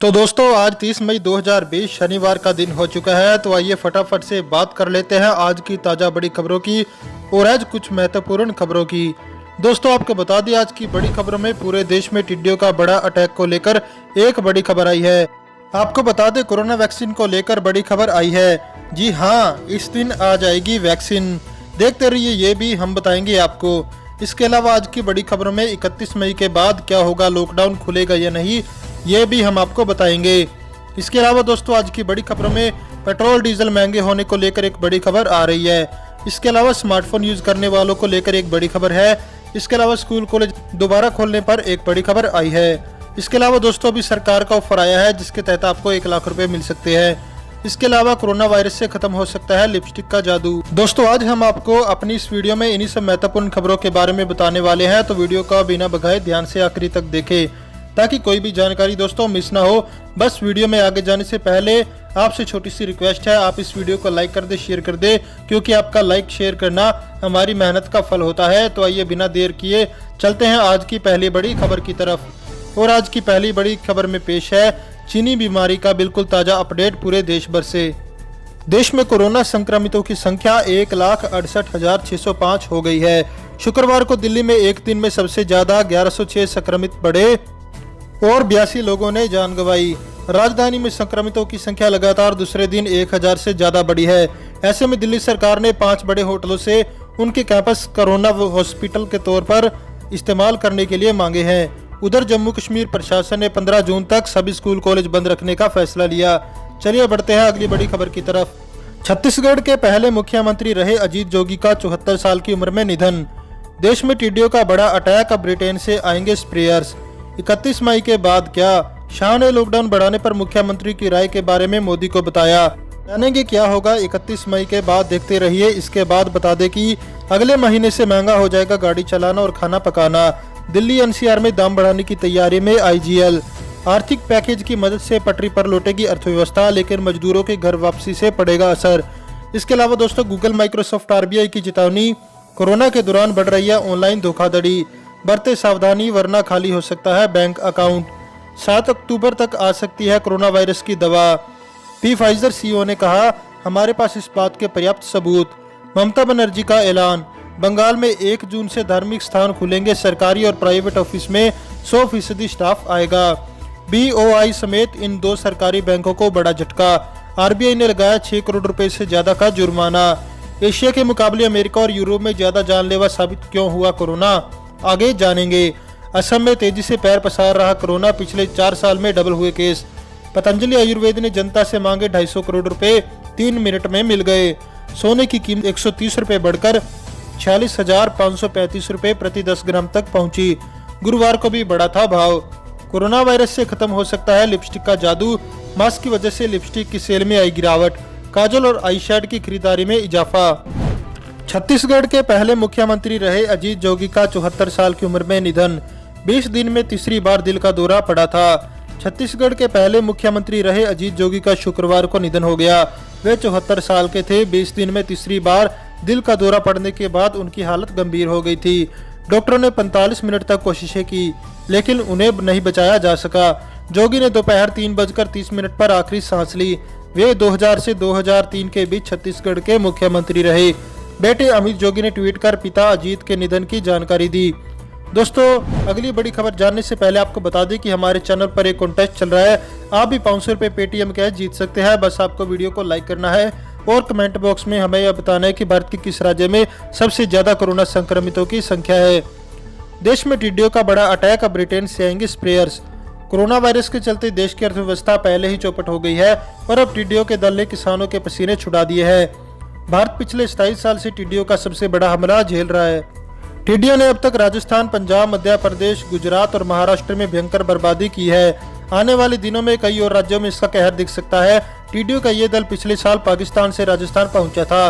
तो दोस्तों आज 30 मई 2020 शनिवार का दिन हो चुका है। तो आइए फटाफट से बात कर लेते हैं आज की ताज़ा बड़ी खबरों की और आज कुछ महत्वपूर्ण खबरों की। दोस्तों आपको बता दें आज की बड़ी खबरों में पूरे देश में टिड्डियों का बड़ा अटैक को लेकर एक बड़ी खबर आई है। आपको बता दें कोरोना वैक्सीन को लेकर बड़ी खबर आई है। जी हाँ, इस दिन आ जाएगी वैक्सीन, देखते रहिए, ये भी हम बताएंगे आपको। इसके अलावा आज की बड़ी खबरों में 31 मई के बाद क्या होगा, लॉकडाउन खुलेगा या नहीं, ये भी हम आपको बताएंगे। इसके अलावा दोस्तों आज की बड़ी खबरों में पेट्रोल डीजल महंगे होने को लेकर एक बड़ी खबर आ रही है। इसके अलावा स्मार्टफोन यूज करने वालों को लेकर एक बड़ी खबर है। इसके अलावा स्कूल कॉलेज दोबारा खोलने पर एक बड़ी खबर आई है। इसके अलावा दोस्तों अभी सरकार का ऑफर आया है जिसके तहत आपको 1 लाख रुपए मिल सकते हैं। इसके अलावा कोरोना वायरस से खत्म हो सकता है लिपस्टिक का जादू। दोस्तों आज हम आपको अपनी इस वीडियो में इन्हीं सब महत्वपूर्ण खबरों के बारे में बताने वाले हैं, तो वीडियो का बिना भगाए ध्यान से आखिरी तक देखें ताकि कोई भी जानकारी दोस्तों मिस ना हो। बस वीडियो में आगे जाने से पहले आपसे छोटी सी रिक्वेस्ट है, आप इस वीडियो को लाइक कर दे, शेयर कर दे, क्योंकि आपका लाइक शेयर करना हमारी मेहनत का फल होता है। तो आइए बिना देर किए चलते हैं आज की पहली बड़ी खबर की तरफ। और आज की पहली बड़ी खबर में पेश है चीनी बीमारी का बिल्कुल ताजा अपडेट पूरे देश भर से। देश में कोरोना संक्रमितों की संख्या 1,68,605 हो गई है। शुक्रवार को दिल्ली में एक दिन में सबसे ज्यादा 1106 संक्रमित बढ़े और 82 लोगों ने जान गंवाई। राजधानी में संक्रमितों की संख्या लगातार दूसरे दिन 1000 से ज्यादा बढ़ी है। ऐसे में दिल्ली सरकार ने 5 बड़े होटलों से उनके कैंपस कोरोना हॉस्पिटल के तौर पर इस्तेमाल करने के लिए मांगे हैं। उधर जम्मू कश्मीर प्रशासन ने 15 जून तक सभी स्कूल कॉलेज बंद रखने का फैसला लिया। चलिए बढ़ते हैं अगली बड़ी खबर की तरफ। छत्तीसगढ़ के पहले मुख्यमंत्री रहे अजीत जोगी का 74 साल की उम्र में निधन। देश में टिड्डियों का बड़ा अटैक, अब ब्रिटेन से आएंगे स्प्रेयर्स। 31 मई के बाद क्या, शाह ने लॉकडाउन बढ़ाने पर मुख्यमंत्री की राय के बारे में मोदी को बताया। जानेंगे क्या होगा 31 मई के बाद, देखते रहिए। इसके बाद बता दें कि अगले महीने से महंगा हो जाएगा गाड़ी चलाना और खाना पकाना। दिल्ली एनसीआर में दाम बढ़ाने की तैयारी में आईजीएल। आर्थिक पैकेज की मदद से पटरी पर लौटेगी अर्थव्यवस्था, लेकिन मजदूरों के घर वापसी से पड़ेगा असर। इसके अलावा दोस्तों गूगल, माइक्रोसॉफ्ट, आरबीआई की चेतावनी, कोरोना के दौरान बढ़ रही है ऑनलाइन धोखाधड़ी, बरते सावधानी वरना खाली हो सकता है बैंक अकाउंट। 7 अक्टूबर तक आ सकती है कोरोना वायरस की दवा। फाइजर सीईओ ने कहा, हमारे पास इस बात के पर्याप्त सबूत। ममता बनर्जी का ऐलान, बंगाल में 1 जून से धार्मिक स्थान खुलेंगे, सरकारी और प्राइवेट ऑफिस में 100% स्टाफ आएगा। बीओआई समेत इन 2 सरकारी बैंकों को बड़ा झटका, आरबीआई ने लगाया 6 करोड़ रुपए से ज्यादा का जुर्माना। एशिया के मुकाबले अमेरिका और यूरोप में ज्यादा जानलेवा साबित क्यों हुआ कोरोना, आगे जानेंगे। असम में तेजी से पैर पसार रहा कोरोना, पिछले 4 साल में डबल हुए केस। पतंजलि आयुर्वेद ने जनता से मांगे 250 करोड़ रुपए, 3 मिनट में मिल गए। सोने की कीमत 130 रुपए बढ़कर 46,535 रुपए प्रति 10 ग्राम तक पहुंची। गुरुवार को भी बढ़ा था भाव। कोरोना वायरस से खत्म हो सकता है लिपस्टिक का जादू, मास्क की वजह से लिपस्टिक की सेल में आई गिरावट। काजल और आई शेड की खरीदारी में इजाफा। छत्तीसगढ़ के पहले मुख्यमंत्री रहे अजीत जोगी का 74 साल की उम्र में निधन। 20 दिन में तीसरी बार दिल का दौरा पड़ा था। छत्तीसगढ़ के पहले मुख्यमंत्री रहे अजीत जोगी का शुक्रवार को निधन हो गया। वे 74 साल के थे। 20 दिन में तीसरी बार दिल का दौरा पड़ने के बाद उनकी हालत गंभीर हो गई थी। डॉक्टरों ने 45 मिनट तक कोशिशें की, लेकिन उन्हें नहीं बचाया जा सका। जोगी ने दोपहर 3:30 पर आखिरी सांस ली। वे 2000 से 2003 के बीच छत्तीसगढ़ के मुख्यमंत्री रहे। बेटे अमित जोगी ने ट्वीट कर पिता अजीत के निधन की जानकारी दी। दोस्तों अगली बड़ी खबर जानने से पहले आपको बता दें कि हमारे चैनल पर एक कॉन्टेस्ट चल रहा है। आप भी 500 रुपये पेटीएम कैश जीत सकते हैं। बस आपको वीडियो को लाइक करना है और कमेंट बॉक्स में हमें यह बताना है कि भारत के किस राज्य में सबसे ज्यादा कोरोना संक्रमितों की संख्या है। देश में टिड्डियों का बड़ा अटैक, अब ब्रिटेन से आएंगे स्प्रेयर्स। कोरोना वायरस के चलते देश की अर्थव्यवस्था पहले ही चौपट हो गई है और अब टिड्डियों के दल ने किसानों के पसीने छुड़ा दिए हैं। भारत पिछले 27 साल से टिड्डियों का सबसे बड़ा हमला झेल रहा है। टिड्डियों ने अब तक राजस्थान, पंजाब, मध्य प्रदेश, गुजरात और महाराष्ट्र में भयंकर बर्बादी की है। आने वाले दिनों में कई और राज्यों में इसका कहर दिख सकता है। टिड्डियों का ये दल पिछले साल पाकिस्तान से राजस्थान पहुंचा था,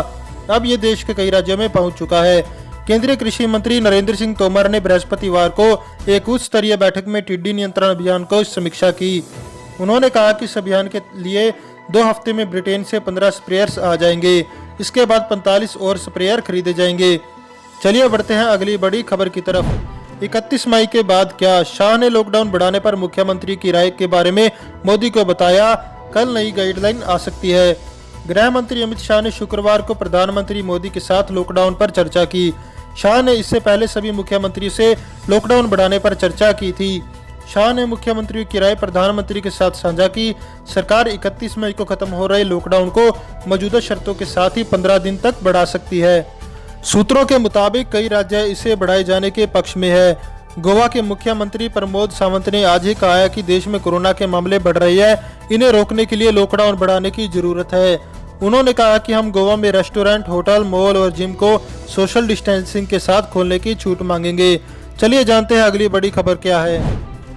अब ये देश के कई राज्यों में पहुंच चुका है। केंद्रीय कृषि मंत्री नरेंद्र सिंह तोमर ने बृहस्पतिवार को एक उच्च स्तरीय बैठक में टिड्डी नियंत्रण अभियान को समीक्षा की। उन्होंने कहा कि इस अभियान के लिए 2 हफ्ते में ब्रिटेन से 15 स्प्रेयर्स आ जाएंगे। इसके बाद 45 और स्प्रेयर खरीदे जाएंगे। चलिए बढ़ते हैं अगली बड़ी खबर की तरफ। 31 मई के बाद क्या? शाह ने लॉकडाउन बढ़ाने पर मुख्यमंत्री की राय के बारे में मोदी को बताया, कल नई गाइडलाइन आ सकती है। गृह मंत्री अमित शाह ने शुक्रवार को प्रधानमंत्री मोदी के साथ लॉकडाउन पर चर्चा की। शाह ने इससे पहले सभी मुख्यमंत्रियों से लॉकडाउन बढ़ाने पर चर्चा की थी। शाह ने मुख्यमंत्रियों की राय प्रधानमंत्री के साथ साझा की। सरकार 31 मई को खत्म हो रहे लॉकडाउन को मौजूदा शर्तों के साथ ही 15 दिन तक बढ़ा सकती है। सूत्रों के मुताबिक कई राज्य इसे बढ़ाए जाने के पक्ष में है। गोवा के मुख्यमंत्री प्रमोद सावंत ने आज ही कहा है कि देश में कोरोना के मामले बढ़ रहे हैं, इन्हें रोकने के लिए लॉकडाउन बढ़ाने की जरूरत है। उन्होंने कहा कि हम गोवा में रेस्टोरेंट, होटल, मॉल और जिम को सोशल डिस्टेंसिंग के साथ खोलने की छूट मांगेंगे। चलिए जानते हैं अगली बड़ी खबर क्या है।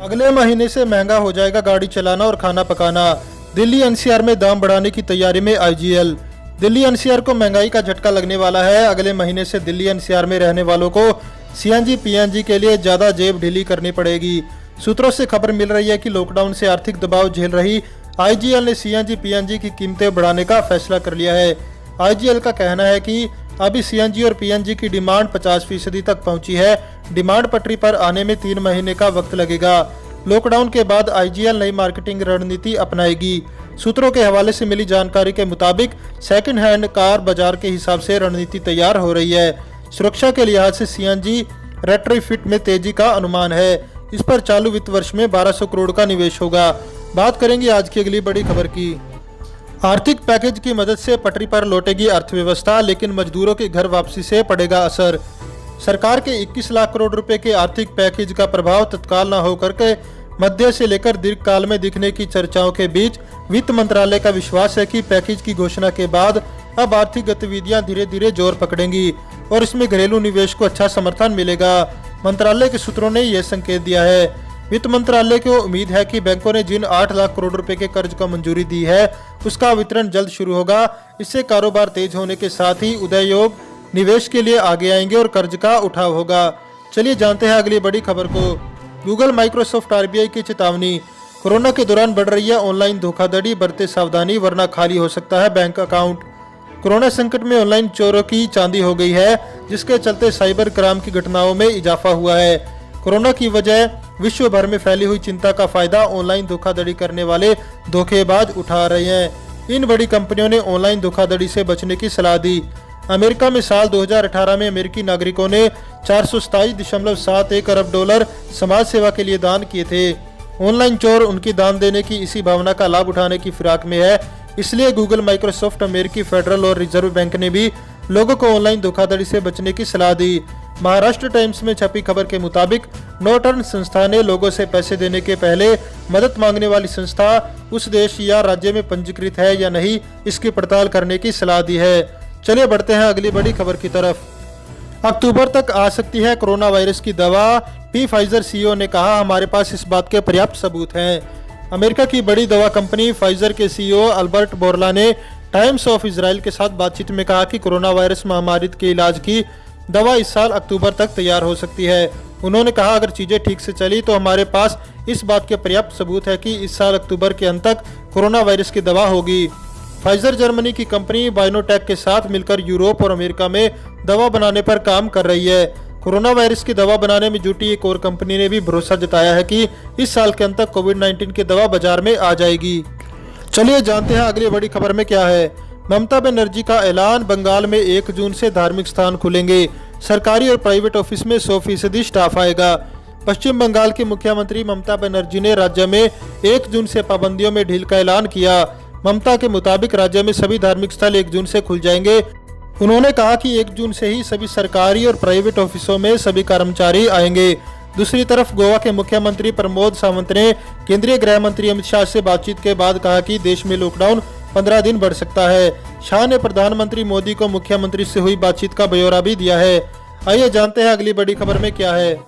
अगले महीने से महंगा हो जाएगा गाड़ी चलाना और खाना पकाना। दिल्ली एनसीआर में दाम बढ़ाने की तैयारी में आईजीएल। दिल्ली एनसीआर को महंगाई का झटका लगने वाला है। अगले महीने से दिल्ली एनसीआर में रहने वालों को सीएनजी पीएनजी के लिए ज्यादा जेब ढीली करनी पड़ेगी। सूत्रों से खबर मिल रही है कि लॉकडाउन से आर्थिक दबाव झेल रही आईजीएल ने सीएनजी पीएनजी की कीमतें बढ़ाने का फैसला कर लिया है। आईजीएल का कहना है कि अभी सीएनजी और पीएनजी की डिमांड 50% तक पहुंची है। डिमांड पटरी पर आने में 3 महीने का वक्त लगेगा। लॉकडाउन के बाद आईजीएल नई मार्केटिंग रणनीति अपनाएगी। सूत्रों के हवाले से मिली जानकारी के मुताबिक सेकंड हैंड कार बाजार के हिसाब से रणनीति तैयार हो रही है। सुरक्षा के लिहाज से सीएनजी रेट्रोफिट में तेजी का अनुमान है। इस पर चालू वित्त वर्ष में 1200 करोड़ का निवेश होगा। बात करेंगे आज की अगली बड़ी खबर की। आर्थिक पैकेज की मदद से पटरी पर लौटेगी अर्थव्यवस्था, लेकिन मजदूरों की घर वापसी से पड़ेगा असर। सरकार के 21 लाख करोड़ रुपए के आर्थिक पैकेज का प्रभाव तत्काल न होकर के मध्य से लेकर दीर्घकाल में दिखने की चर्चाओं के बीच वित्त मंत्रालय का विश्वास है कि पैकेज की घोषणा के बाद अब आर्थिक गतिविधियां धीरे धीरे जोर पकड़ेंगी और इसमें घरेलू निवेश को अच्छा समर्थन मिलेगा। मंत्रालय के सूत्रों ने यह संकेत दिया है। वित्त मंत्रालय को उम्मीद है कि बैंकों ने जिन 8 लाख करोड़ रुपए के कर्ज को मंजूरी दी है उसका वितरण जल्द शुरू होगा। इससे कारोबार तेज होने के साथ ही उदयोग निवेश के लिए आगे आएंगे और कर्ज का उठाव होगा। चलिए जानते हैं अगली बड़ी खबर को। गूगल, माइक्रोसॉफ्ट, आरबीआई की चेतावनी। कोरोना के दौरान बढ़ रही है ऑनलाइन धोखाधड़ी, बरते सावधानी वरना खाली हो सकता है बैंक अकाउंट। कोरोना संकट में ऑनलाइन चोरों की चांदी हो गई है, जिसके चलते साइबर क्राइम की घटनाओं में इजाफा हुआ है। कोरोना की वजह विश्व भर में फैली हुई चिंता का फायदा ऑनलाइन धोखाधड़ी करने वाले धोखेबाज उठा रहे हैं। इन बड़ी कंपनियों ने ऑनलाइन धोखाधड़ी से बचने की सलाह दी। अमेरिका में साल 2018 में अमेरिकी नागरिकों ने 427.71 अरब डॉलर समाज सेवा के लिए दान किए थे। ऑनलाइन चोर उनकी दान देने की इसी भावना का लाभ उठाने की फिराक में है। इसलिए गूगल, माइक्रोसॉफ्ट, अमेरिकी फेडरल और रिजर्व बैंक ने भी लोगों को ऑनलाइन धोखाधड़ी से बचने की सलाह दी। महाराष्ट्र टाइम्स में छपी खबर के मुताबिक नोटर्न संस्था ने लोगों से पैसे देने के पहले मदद मांगने वाली संस्था उस देश या राज्य में पंजीकृत है या नहीं, इसकी पड़ताल करने की सलाह दी है। चलिए बढ़ते हैं अगली बड़ी खबर की तरफ। अक्टूबर तक आ सकती है कोरोना वायरस की दवा। फाइजर सीईओ ने कहा, हमारे पास इस बात के पर्याप्त सबूत हैं। अमेरिका की बड़ी दवा कंपनी फाइजर के सीईओ अल्बर्ट बोर्ला ने टाइम्स ऑफ इजराइल के साथ बातचीत में कहा कि कोरोना वायरस महामारी के इलाज की दवा इस साल अक्टूबर तक तैयार हो सकती है। उन्होंने कहा, अगर चीजें ठीक से चली तो हमारे पास इस बात के पर्याप्त सबूत है कि इस साल अक्टूबर के अंत तक कोरोना वायरस की दवा होगी। फाइजर जर्मनी की कंपनी बायोनोटेक के साथ मिलकर यूरोप और अमेरिका में दवा बनाने पर काम कर रही है। कोरोना वायरस की दवा बनाने में जुटी एक और कंपनी ने भी भरोसा जताया है कि इस साल के अंत तक कोविड-19 की दवा बाजार में आ जाएगी। चलिए जानते हैं अगली बड़ी खबर में क्या है। ममता बनर्जी का ऐलान, बंगाल में 1 जून से धार्मिक स्थान खुलेंगे। सरकारी और प्राइवेट ऑफिस में 100% स्टाफ आएगा। पश्चिम बंगाल की मुख्यमंत्री ममता बनर्जी ने राज्य में 1 जून से पाबंदियों में ढील का ऐलान किया। ममता के मुताबिक राज्य में सभी धार्मिक स्थल 1 जून से खुल जाएंगे। उन्होंने कहा कि 1 जून से ही सभी सरकारी और प्राइवेट ऑफिसों में सभी कर्मचारी आएंगे। दूसरी तरफ गोवा के मुख्यमंत्री प्रमोद सावंत ने केंद्रीय गृह मंत्री अमित शाह से बातचीत के बाद कहा कि देश में लॉकडाउन 15 दिन बढ़ सकता है। शाह ने प्रधानमंत्री मोदी को मुख्यमंत्री से हुई बातचीत का ब्यौरा भी दिया है। आइए जानते हैं अगली बड़ी खबर में क्या है।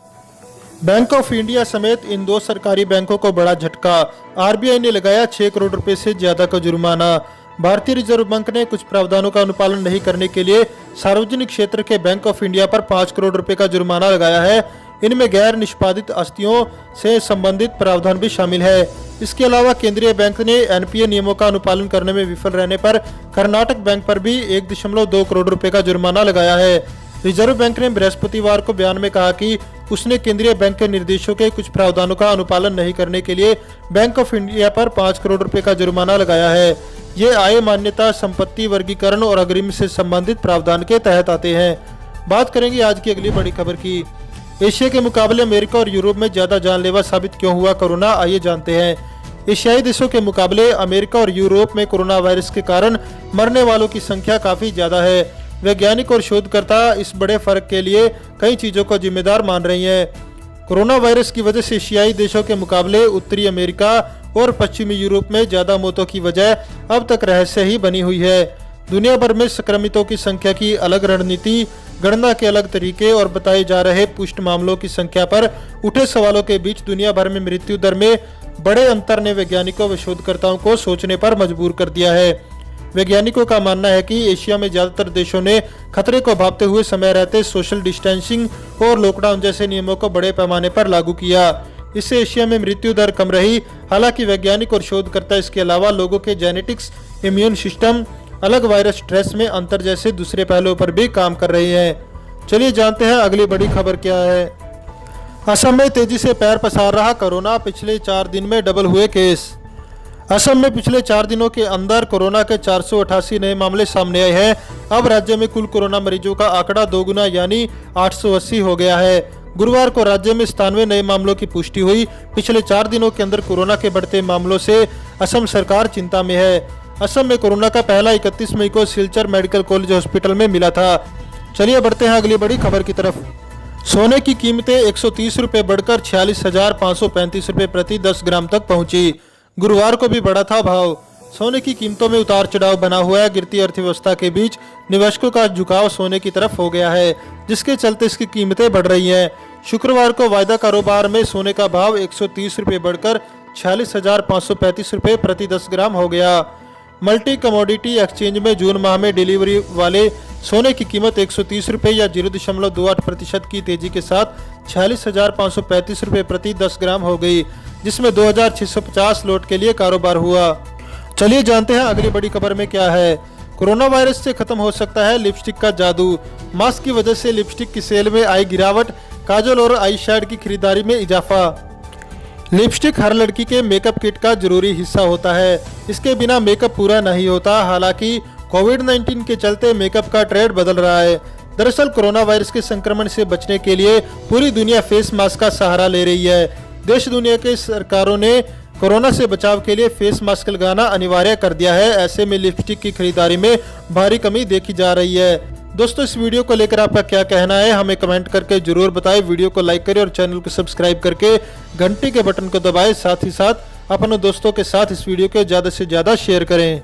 बैंक ऑफ इंडिया समेत इन 2 सरकारी बैंकों को बड़ा झटका। आरबीआई ने लगाया 6 करोड़ रुपए से ज्यादा का जुर्माना। भारतीय रिजर्व बैंक ने कुछ प्रावधानों का अनुपालन नहीं करने के लिए सार्वजनिक क्षेत्र के बैंक ऑफ इंडिया पर 5 करोड़ रुपए का जुर्माना लगाया है। इनमें गैर निष्पादित आस्तियों से संबंधित प्रावधान भी शामिल है। इसके अलावा केंद्रीय बैंक ने एनपीए नियमों का अनुपालन करने में विफल रहने पर कर्नाटक बैंक पर भी 1.2 करोड़ रुपए का जुर्माना लगाया है। रिजर्व बैंक ने बृहस्पतिवार को बयान में कहा कि उसने केंद्रीय बैंक के निर्देशों के कुछ प्रावधानों का अनुपालन नहीं करने के लिए बैंक ऑफ इंडिया पर 5 करोड़ रुपए का जुर्माना लगाया है। ये आय मान्यता, संपत्ति वर्गीकरण और अग्रिम से संबंधित प्रावधान के तहत आते हैं। बात करेंगे आज की अगली बड़ी खबर की। एशिया के मुकाबले अमेरिका और यूरोप में ज्यादा जानलेवा साबित क्यों हुआ कोरोना, आइए जानते हैं। एशियाई देशों के मुकाबले अमेरिका और यूरोप में कोरोना वायरस के कारण मरने वालों की संख्या काफी ज्यादा है। वैज्ञानिक और शोधकर्ता इस बड़े फर्क के लिए कई चीजों को जिम्मेदार मान रही हैं। कोरोना वायरस की वजह से एशियाई देशों के मुकाबले उत्तरी अमेरिका और पश्चिमी यूरोप में ज्यादा मौतों की वजह अब तक रहस्य ही बनी हुई है। दुनिया भर में संक्रमितों की संख्या की अलग रणनीति, गणना के अलग तरीके और बताए जा रहे पुष्ट मामलों की संख्या पर उठे सवालों के बीच दुनिया भर में मृत्यु दर में बड़े अंतर ने वैज्ञानिकों व शोधकर्ताओं को सोचने पर मजबूर कर दिया है। वैज्ञानिकों का मानना है कि एशिया में ज्यादातर देशों ने खतरे को भांपते हुए समय रहते सोशल डिस्टेंसिंग और लॉकडाउन जैसे नियमों को बड़े पैमाने पर लागू किया। इससे एशिया में मृत्यु दर कम रही। हालांकि वैज्ञानिक और शोधकर्ता इसके अलावा लोगों के जेनेटिक्स, इम्यून सिस्टम, अलग वायरस स्ट्रेस में अंतर जैसे दूसरे पहलुओं पर भी काम कर रहे हैं। चलिए जानते हैं अगली बड़ी खबर क्या है। असम में तेजी से पैर पसार रहा कोरोना, पिछले 4 दिन में डबल हुए केस। असम में पिछले 4 दिनों के अंदर कोरोना के 488 नए मामले सामने आए हैं। अब राज्य में कुल कोरोना मरीजों का आंकड़ा 2 गुना यानी 880 हो गया है। गुरुवार को राज्य में 97 नए मामलों की पुष्टि हुई। पिछले 4 दिनों के अंदर कोरोना के बढ़ते मामलों से असम सरकार चिंता में है। असम में कोरोना का पहला 31 मई को सिलचर मेडिकल कॉलेज हॉस्पिटल में मिला था। चलिए बढ़ते हैं अगली बड़ी खबर की तरफ। सोने की कीमतें 130 रुपये बढ़कर 46,535 रुपये प्रति 10 ग्राम तक पहुंची। गुरुवार को भी बढ़ा था भाव। सोने की कीमतों में उतार चढ़ाव बना हुआ है। गिरती अर्थव्यवस्था के बीच निवेशकों का झुकाव सोने की तरफ हो गया है, जिसके चलते इसकी कीमतें बढ़ रही हैं। शुक्रवार को वायदा कारोबार में सोने का भाव 130 रुपये बढ़कर 46,535 रुपये प्रति 10 ग्राम हो गया। मल्टी कमोडिटी एक्सचेंज में जून माह में डिलीवरी वाले सोने की कीमत 130 रुपये या 0.28% की तेजी के साथ 46,535 रुपये प्रति 10 ग्राम हो गई, जिसमें 2,650 लॉट के लिए कारोबार हुआ। चलिए जानते हैं अगली बड़ी खबर में क्या है। कोरोना वायरस से खत्म हो सकता है लिपस्टिक का जादू। मास्क की वजह से लिपस्टिक की सेल में आई गिरावट, काजल और आई शेड की खरीदारी में इजाफा। लिपस्टिक हर लड़की के मेकअप किट का जरूरी हिस्सा होता है। इसके बिना मेकअप पूरा नहीं होता। हालांकि कोविड-19 के चलते मेकअप का ट्रेंड बदल रहा है। दरअसल कोरोना वायरस के संक्रमण से बचने के लिए पूरी दुनिया फेस मास्क का सहारा ले रही है। देश दुनिया के सरकारों ने कोरोना से बचाव के लिए फेस मास्क लगाना अनिवार्य कर दिया है। ऐसे में लिपस्टिक की खरीदारी में भारी कमी देखी जा रही है। दोस्तों, इस वीडियो को लेकर आपका क्या कहना है, हमें कमेंट करके जरूर बताएं। वीडियो को लाइक करें और चैनल को सब्सक्राइब करके घंटी के बटन को दबाएं। साथ ही साथ अपने दोस्तों के साथ इस वीडियो को ज़्यादा से ज़्यादा शेयर करें।